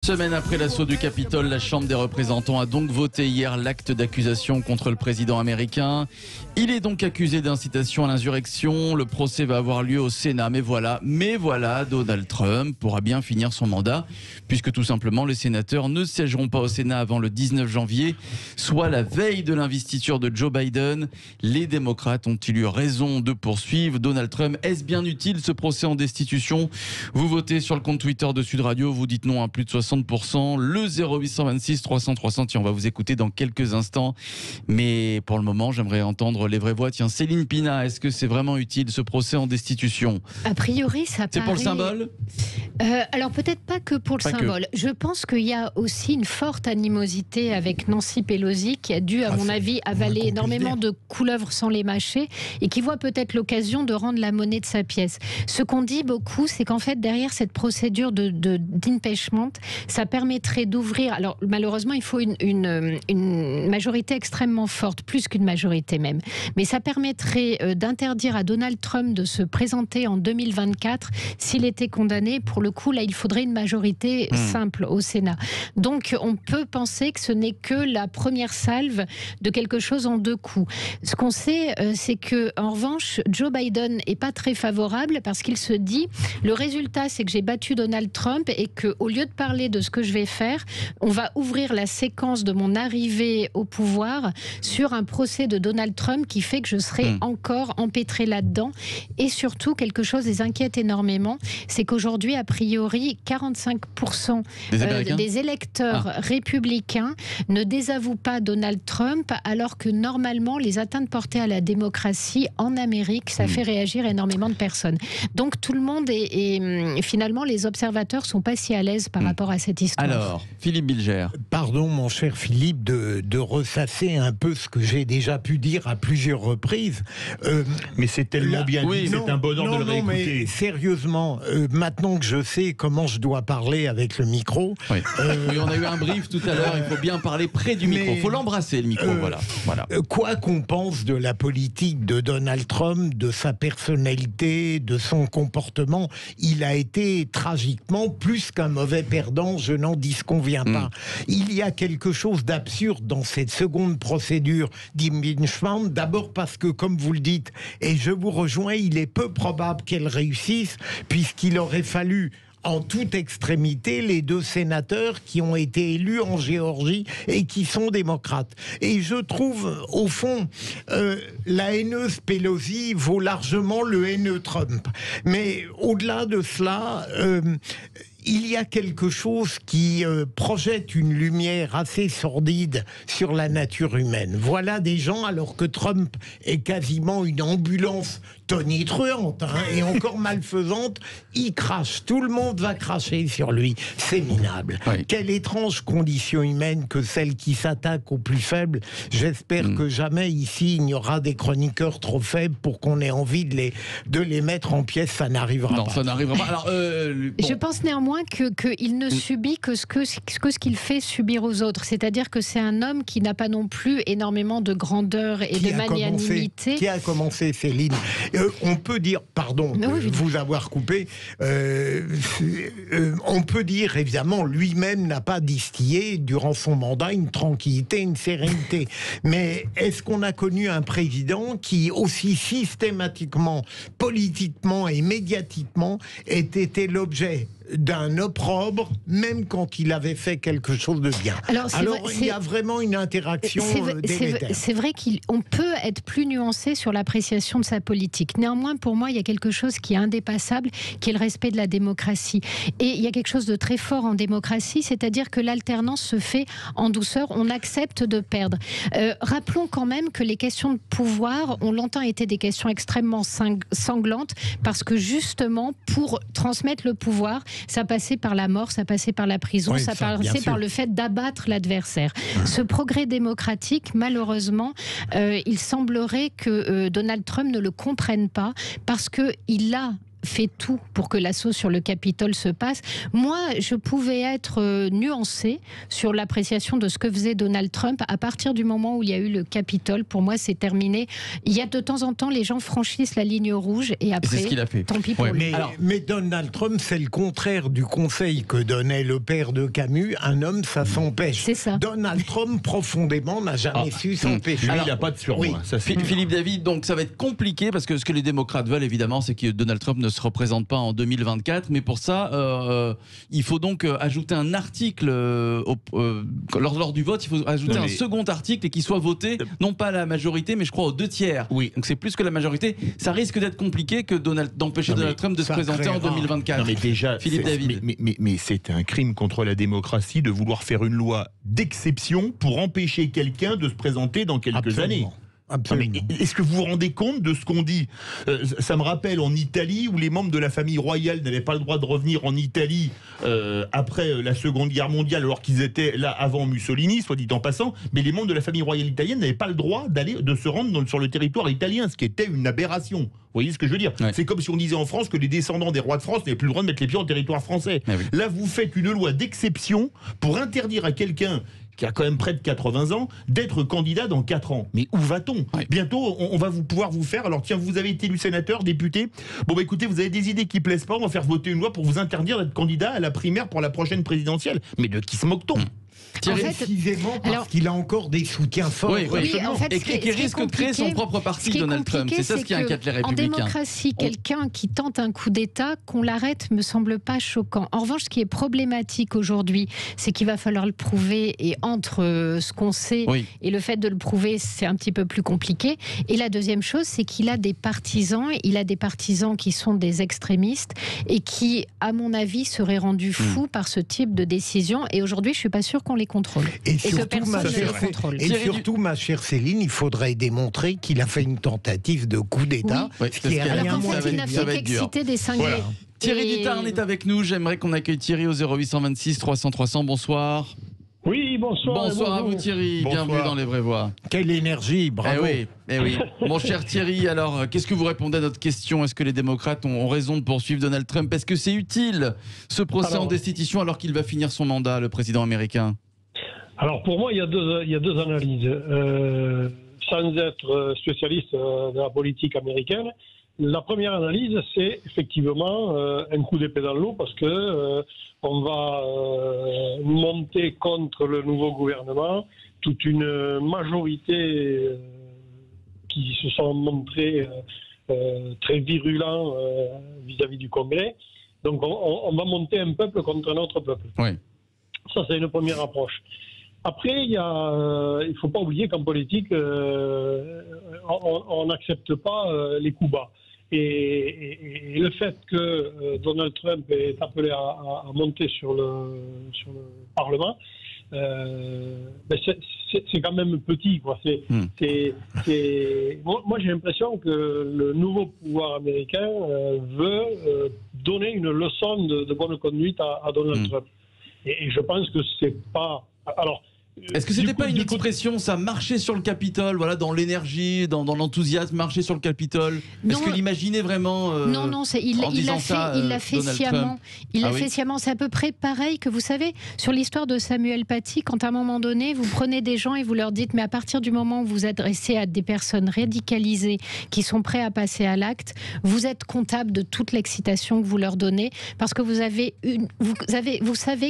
Semaine après l'assaut du Capitole, la Chambre des représentants a donc voté hier l'acte d'accusation contre le président américain. Il est donc accusé d'incitation à l'insurrection. Le procès va avoir lieu au Sénat. Mais voilà, Donald Trump pourra bien finir son mandat, puisque tout simplement les sénateurs ne siégeront pas au Sénat avant le 19 janvier, soit la veille de l'investiture de Joe Biden. Les démocrates ont-ils eu raison de poursuivre Donald Trump? Est-ce bien utile ce procès en destitution? Vous votez sur le compte Twitter de Sud Radio, vous dites non à plus de 60%, le 0826 300 300. Tiens, on va vous écouter dans quelques instants. Mais pour le moment, j'aimerais entendre les vraies voix. Tiens, Céline Pina, est-ce que c'est vraiment utile ce procès en destitution? A priori, ça paraît... C'est pour le symbole? Alors peut-être pas que pour le symbole. Je pense qu'il y a aussi une forte animosité avec Nancy Pelosi qui a dû, à mon avis, avaler énormément de couleuvres sans les mâcher et qui voit peut-être l'occasion de rendre la monnaie de sa pièce. Ce qu'on dit beaucoup, c'est qu'en fait, derrière cette procédure d'impeachment, ça permettrait d'ouvrir... Alors malheureusement, il faut une majorité extrêmement forte, plus qu'une majorité même. Mais ça permettrait d'interdire à Donald Trump de se présenter en 2024 s'il était condamné. Pour le coup, là, il faudrait une majorité simple au Sénat. Donc, on peut penser que ce n'est que la première salve de quelque chose en deux coups. Ce qu'on sait, c'est que, en revanche, Joe Biden n'est pas très favorable parce qu'il se dit, le résultat, c'est que j'ai battu Donald Trump et qu'au lieu de parler de ce que je vais faire, on va ouvrir la séquence de mon arrivée au pouvoir sur un procès de Donald Trump qui fait que je serai encore empêtré là-dedans. Et surtout, quelque chose les inquiète énormément, c'est qu'aujourd'hui, a priori, 45% des électeurs républicains ne désavouent pas Donald Trump, alors que normalement, les atteintes portées à la démocratie en Amérique, ça fait réagir énormément de personnes. Donc tout le monde et finalement, les observateurs sont pas si à l'aise par rapport à cette histoire. Alors, Philippe Bilger. Pardon, mon cher Philippe, de ressasser un peu ce que j'ai déjà pu dire à plusieurs reprises. Mais c'est tellement bien dit, c'est un bonheur de le réécouter. Mais sérieusement, maintenant que je sais comment je dois parler avec le micro... Oui, on a eu un brief tout à l'heure, il faut bien parler près du micro, il faut l'embrasser le micro, voilà. Quoi qu'on pense de la politique de Donald Trump, de sa personnalité, de son comportement, il a été tragiquement plus qu'un mauvais perdant, je n'en disconviens pas. Il y a quelque chose d'absurde dans cette seconde procédure d'impeachment, d'abord parce que, comme vous le dites, et je vous rejoins, il est peu probable qu'elle réussisse, puisqu'il aurait fallu en toute extrémité les deux sénateurs qui ont été élus en Géorgie et qui sont démocrates. Et je trouve, au fond, la haineuse Pelosi vaut largement le haineux Trump. Mais au-delà de cela... il y a quelque chose qui projette une lumière assez sordide sur la nature humaine. Voilà des gens, alors que Trump est quasiment une ambulance tonitruante et encore malfaisante, il crache. Tout le monde va cracher sur lui. C'est minable. Oui. Quelle étrange condition humaine que celle qui s'attaque aux plus faibles. J'espère que jamais ici il n'y aura des chroniqueurs trop faibles pour qu'on ait envie de les mettre en pièces. Ça n'arrivera pas. Non, ça n'arrivera pas. Alors, je pense néanmoins qu'il ne subit que ce qu'il fait subir aux autres. C'est-à-dire que c'est un homme qui n'a pas non plus énormément de grandeur et de magnanimité. Qui a commencé, Céline? On peut dire, pardon de vous avoir coupé, on peut dire, évidemment, lui-même n'a pas distillé durant son mandat une tranquillité, une sérénité. Mais est-ce qu'on a connu un président qui, aussi systématiquement, politiquement et médiatiquement, ait été l'objet d'un opprobre, même quand il avait fait quelque chose de bien. Alors il y a vraiment une interaction délétère. C'est vrai qu'on peut être plus nuancé sur l'appréciation de sa politique. Néanmoins, pour moi, il y a quelque chose qui est indépassable, qui est le respect de la démocratie. Et il y a quelque chose de très fort en démocratie, c'est-à-dire que l'alternance se fait en douceur, on accepte de perdre. Rappelons quand même que les questions de pouvoir ont longtemps été des questions extrêmement sanglantes, parce que justement, pour transmettre le pouvoir, ça passait par la mort, ça passait par la prison, ça passait par le fait d'abattre l'adversaire. Ce progrès démocratique, malheureusement, il semblerait que Donald Trump ne le comprenne pas, parce qu'il a fait tout pour que l'assaut sur le Capitole se passe. Moi, je pouvais être nuancée sur l'appréciation de ce que faisait Donald Trump à partir du moment où il y a eu le Capitole. Pour moi, c'est terminé. Il y a de temps en temps, les gens franchissent la ligne rouge et après, c'est ce qu'il a fait. Tant pis pour lui. Mais Donald Trump, c'est le contraire du conseil que donnait le père de Camus. Un homme, ça s'empêche. C'est ça. Donald Trump, profondément, n'a jamais su s'empêcher. Lui, il n'y a pas de surmoi. Oui. Philippe David, donc ça va être compliqué parce que ce que les démocrates veulent, évidemment, c'est que Donald Trump ne se représente pas en 2024. Mais pour ça, il faut donc ajouter un article lors du vote. Il faut ajouter un second article et qu'il soit voté, non pas à la majorité, mais je crois aux 2/3. Oui. Donc c'est plus que la majorité. Ça risque d'être compliqué que d'empêcher Donald Trump de se présenter en 2024. Non mais déjà, Philippe David. Mais c'est un crime contre la démocratie de vouloir faire une loi d'exception pour empêcher quelqu'un de se présenter dans quelques années. Est-ce que vous vous rendez compte de ce qu'on dit? Ça me rappelle en Italie où les membres de la famille royale n'avaient pas le droit de revenir en Italie après la Seconde Guerre mondiale, alors qu'ils étaient là avant Mussolini, soit dit en passant, mais les membres de la famille royale italienne n'avaient pas le droit de se rendre sur le territoire italien, ce qui était une aberration. Vous voyez ce que je veux dire? C'est comme si on disait en France que les descendants des rois de France n'avaient plus le droit de mettre les pieds en territoire français. Là, vous faites une loi d'exception pour interdire à quelqu'un qui a quand même près de 80 ans, d'être candidat dans 4 ans. Mais où va-t-on? Bientôt, on va pouvoir vous faire... Alors tiens, vous avez été élu sénateur, député. Bon bah écoutez, vous avez des idées qui plaisent pas, on va faire voter une loi pour vous interdire d'être candidat à la primaire pour la prochaine présidentielle. Mais de qui se moque-t-on? Précisément parce qu'il a encore des soutiens forts. Oui, en fait, et qui risque de créer son propre parti, Donald Trump. C'est ça ce qui inquiète les Républicains. En démocratie, quelqu'un qui tente un coup d'État, qu'on l'arrête, me semble pas choquant. En revanche, ce qui est problématique aujourd'hui, c'est qu'il va falloir le prouver. Et entre ce qu'on sait et le fait de le prouver, c'est un petit peu plus compliqué. Et la deuxième chose, c'est qu'il a des partisans. Il a des partisans qui sont des extrémistes et qui, à mon avis, seraient rendus fous par ce type de décision. Et aujourd'hui, je suis pas sûre qu'on les contrôle. Et surtout, ma chère Céline, il faudrait démontrer qu'il a fait une tentative de coup d'État, ce qui est rien moins. Il n'a fait qu'exciter des cinglés. Voilà. Thierry Dutarn est avec nous. J'aimerais qu'on accueille Thierry au 0826 300 300. Bonsoir. Oui, bonsoir. Bonsoir à vous Thierry, bienvenue dans Les Vraies Voix. Quelle énergie, bravo. Eh oui. Mon cher Thierry, alors qu'est-ce que vous répondez à notre question? Est-ce que les démocrates ont raison de poursuivre Donald Trump? Est-ce que c'est utile, ce procès en destitution, alors qu'il va finir son mandat, le président américain? Alors pour moi, il y a deux analyses. Sans être spécialiste de la politique américaine, la première analyse, c'est effectivement un coup d'épée dans l'eau parce que on va monter contre le nouveau gouvernement toute une majorité qui se sont montrés très virulents vis-à-vis du Congrès. Donc on va monter un peuple contre un autre peuple. Oui. Ça, c'est une première approche. Après, il ne faut pas oublier qu'en politique, on n'accepte pas les coups bas. Et le fait que Donald Trump est appelé à monter sur le Parlement, c'est quand même petit, quoi. Moi, j'ai l'impression que le nouveau pouvoir américain veut donner une leçon de bonne conduite à Donald Trump. Et je pense que c'est pas... Alors, est-ce que c'était pas une expression, ça, marcher sur le Capitole, voilà, dans l'énergie, dans l'enthousiasme, marcher sur le Capitole? Est-ce que l'imaginait vraiment Non, il l'a fait sciemment. Il l'a fait sciemment. C'est à peu près pareil que, vous savez, sur l'histoire de Samuel Paty, quand à un moment donné, vous prenez des gens et vous leur dites, mais à partir du moment où vous vous adressez à des personnes radicalisées qui sont prêts à passer à l'acte, vous êtes comptable de toute l'excitation que vous leur donnez, parce que vous savez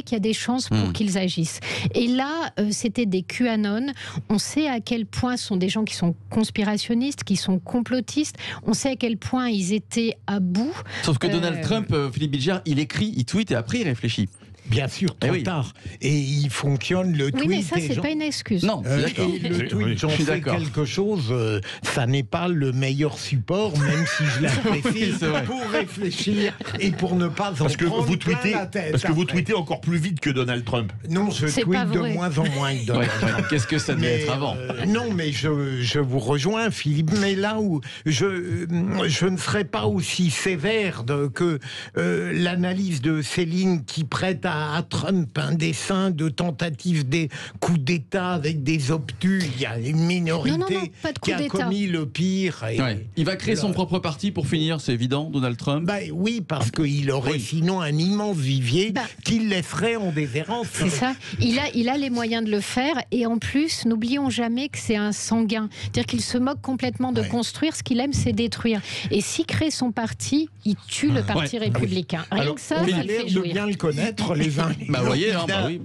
qu'il y a des chances pour qu'ils agissent. Et là, c'était des QAnon. On sait à quel point ce sont des gens qui sont conspirationnistes, qui sont complotistes. On sait à quel point ils étaient à bout. Sauf que Donald Trump, Philippe Bilger, il écrit, il tweet et après il réfléchit. Bien sûr, trop tard. Et il fonctionne le tweet. Oui, mais ça, c'est pas une excuse. Non, d'accord. Et le tweet, j'en sais quelque chose, ça n'est pas le meilleur support, même si je l'apprécie, pour réfléchir et pour ne pas en prendre plein la tête. Parce que vous tweetez encore plus vite que Donald Trump. Non, je tweete de moins en moins que Donald Trump. Qu'est-ce que ça devait être avant? Non, mais je vous rejoins, Philippe, mais là où je ne serais pas aussi sévère que l'analyse de Céline qui prête à à Trump un dessin de tentative des coups d'État avec des obtus. Il y a une minorité qui a commis le pire. Et il va créer son propre parti pour finir, c'est évident, Donald Trump. Oui, parce qu'il aurait sinon un immense vivier qu'il laisserait en déshérence. C'est ça. Il a les moyens de le faire. Et en plus, n'oublions jamais que c'est un sanguin. C'est-à-dire qu'il se moque complètement de construire. Ce qu'il aime, c'est détruire. Et s'il crée son parti, il tue le parti républicain. Rien que ça, ça le fait jouir. De bien le connaître, les uns. Voyez,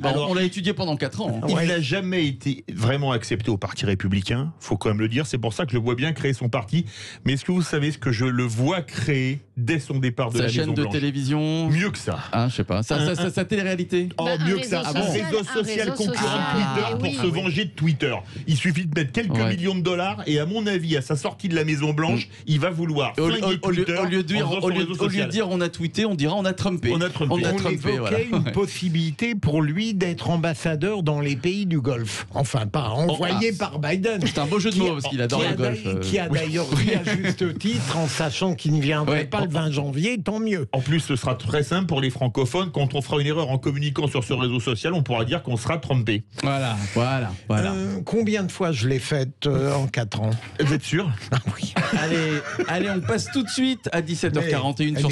on l'a étudié pendant 4 ans. Il n'a jamais été vraiment accepté au parti républicain, faut quand même le dire. C'est pour ça que je le vois bien créer son parti. Mais est-ce que vous savez ce que je le vois créer dès son départ de la Maison Blanche ? Sa chaîne de télévision. Mieux que ça. Je sais pas. Sa télé-réalité. Mieux que ça. Un réseau social concurrent de Twitter pour se venger de Twitter. Il suffit de mettre quelques millions de dollars et à mon avis, à sa sortie de la Maison Blanche, il va vouloir flinguer Twitter. Au lieu de dire on a tweeté, on dira on a trumpé. On évoquait une possibilité pour lui d'être ambassadeur dans les pays du Golfe. Enfin, pas envoyé par Biden. C'est un beau jeu de mots parce qu'il adore le golf. Qui a d'ailleurs dit à juste titre, en sachant qu'il ne viendrait pas le 20 janvier, tant mieux. En plus, ce sera très simple pour les francophones. Quand on fera une erreur en communiquant sur ce réseau social, on pourra dire qu'on sera trompé. Voilà. Combien de fois je l'ai faite en 4 ans ? Vous êtes sûr ? Oui. Allez, on passe tout de suite à 17h41 sur